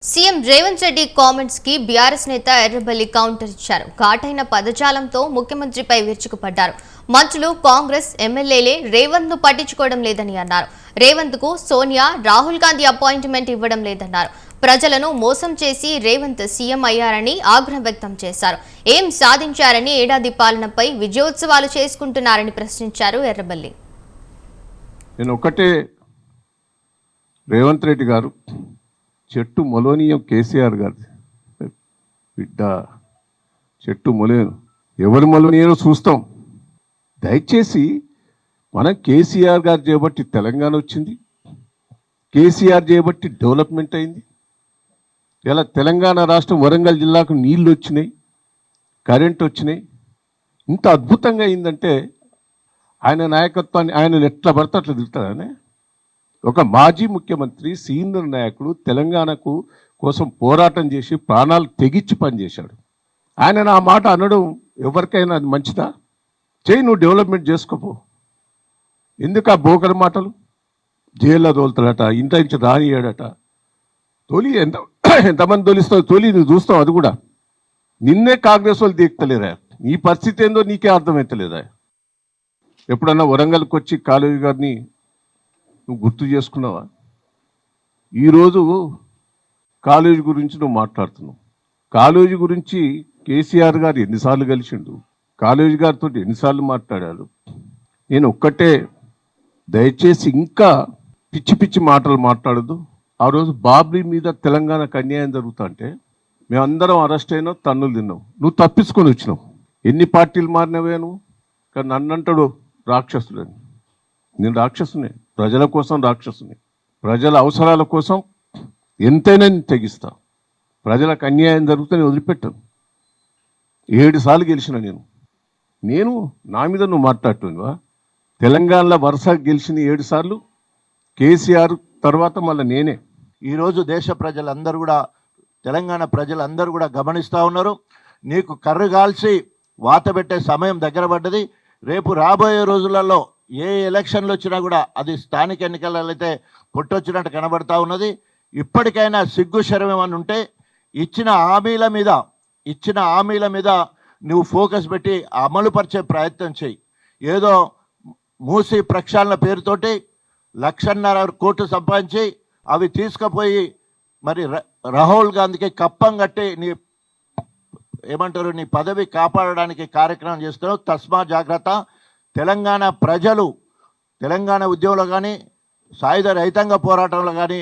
CM Revanth Reddy comments కి BRS నేత Errabelli counter ఇచ్చారు. ఘాటైన పదజాలంతో ముఖ్యమంత్రిపై విరుచుకుపడ్డారు. మంత్రులు, కాంగ్రెస్ ఎమ్మెల్యేలే రేవంత్ ను పట్టించుకోవడం లేదని అన్నారు. రేవంత్ కు సోనియా, రాహుల్ గాంధీ అపాయింట్మెంట్ ఇవ్వడం లేదన్నారు. ప్రజలను మోసం చేసి రేవంత్ సీఎం అయ్యారని ఆగ్రహం వ్యక్తం చేశారు. ఏం సాధించారని, ఏడాది పాలనపై విజయోత్సవాలు చేసుకుంటున్నారని ప్రశ్నించారు ఎర్రబెల్లి. నేను ఒకటే, రేవంత్ రెడ్డి గారు చెట్టు మొలోనియం కేసీఆర్ గారి బిడ్డ, చెట్టు మొలేను ఎవరు మొలోనియో చూస్తాం. దయచేసి మనం కేసీఆర్ గారు చేయబట్టి తెలంగాణ వచ్చింది, కేసీఆర్ చేయబట్టి డెవలప్మెంట్ అయింది. ఇలా తెలంగాణ రాష్ట్రం వరంగల్ జిల్లాకు నీళ్ళు వచ్చినాయి, కరెంట్ వచ్చినాయి. ఇంత అద్భుతంగా అయిందంటే ఆయన నాయకత్వాన్ని ఆయన ఎట్లా పడితే అట్లా తిరుగుతాడనే ఒక మాజీ ముఖ్యమంత్రి, సీనియర్ నాయకుడు, తెలంగాణకు కోసం పోరాటం చేసి ప్రాణాలు తెగించి పనిచేశాడు. ఆయన నా మాట అనడం ఎవరికైనా అది మంచిదా? చేయి, నువ్వు డెవలప్మెంట్ చేసుకోపో. ఎందుకు ఆ బోకర మాటలు? జైల్లో తోలుతాడట, ఇంట నుంచి రానియాడట. తొలి ఎంతమంది తొలిస్తావు? తొలి నువ్వు చూస్తావు. అది కూడా నిన్నే కాంగ్రెస్ వాళ్ళు దీక్తలేరా? నీ పరిస్థితి ఏందో నీకే అర్థమవుతలేదా? ఎప్పుడన్నా వరంగల్కి వచ్చి కాలేజీ గారిని నువ్వు గుర్తు చేసుకున్నావా? ఈరోజు కాలేజీ గురించి నువ్వు మాట్లాడుతున్నావు. కాలేజీ గురించి కేసీఆర్ గారు ఎన్నిసార్లు కలిసిండు, కాలేజీ గారితో ఎన్నిసార్లు మాట్లాడారు. నేను ఒక్కటే, దయచేసి ఇంకా పిచ్చి పిచ్చి మాటలు మాట్లాడదు. ఆ రోజు బాబ్రీ మీద తెలంగాణకు అన్యాయం జరుగుతా అంటే మేమందరం అరెస్ట్ అయినావు, తన్నులు తిన్నావు. నువ్వు తప్పించుకొని వచ్చినావు. ఎన్ని పార్టీలు మారినవే నువ్వు? కానీ నన్నంటాడు రాక్షసులని. నేను రాక్షసునే, ప్రజల కోసం రాక్షసుని. ప్రజల అవసరాల కోసం ఎంతైనా నేను తెగిస్తా. ప్రజలకు అన్యాయం జరిగితే నేను వదిలిపెట్టాను. 7 సార్లు గెలిచిన నేను నా మీద నువ్వు మాట్లాడుతున్నావా? తెలంగాణలో వరుస గెలిచిన 7 సార్లు కేసీఆర్ తర్వాత మళ్ళీ నేనే. ఈరోజు దేశ ప్రజలందరూ కూడా, తెలంగాణ ప్రజలందరూ కూడా గమనిస్తూ ఉన్నారు. నీకు కర్రు కాల్చి వాత పెట్టే సమయం దగ్గర పడ్డది. రేపు రాబోయే రోజులలో ఏ ఎలక్షన్లు వచ్చినా కూడా అది స్థానిక ఎన్నికలలో అయితే కొట్టొచ్చినట్టు కనబడతా ఉన్నది. ఇప్పటికైనా సిగ్గు శరం ఏమని ఉంటే ఇచ్చిన హామీల మీద నువ్వు ఫోకస్ పెట్టి అమలుపరిచే ప్రయత్నం చేయి. ఏదో మూసి ప్రక్షాళన పేరుతోటి 1,50,000 కోట్లు సంపాదించి అవి తీసుకుపోయి మరి రాహుల్ గాంధీకి కప్పం కట్టి నీ పదవి కాపాడడానికి కార్యక్రమం చేస్తున్నావు. తస్మా జాగ్రత్త. తెలంగాణ ప్రజలు తెలంగాణ ఉద్యమంలో కానీ, సాయుధ రైతాంగ పోరాటంలో కానీ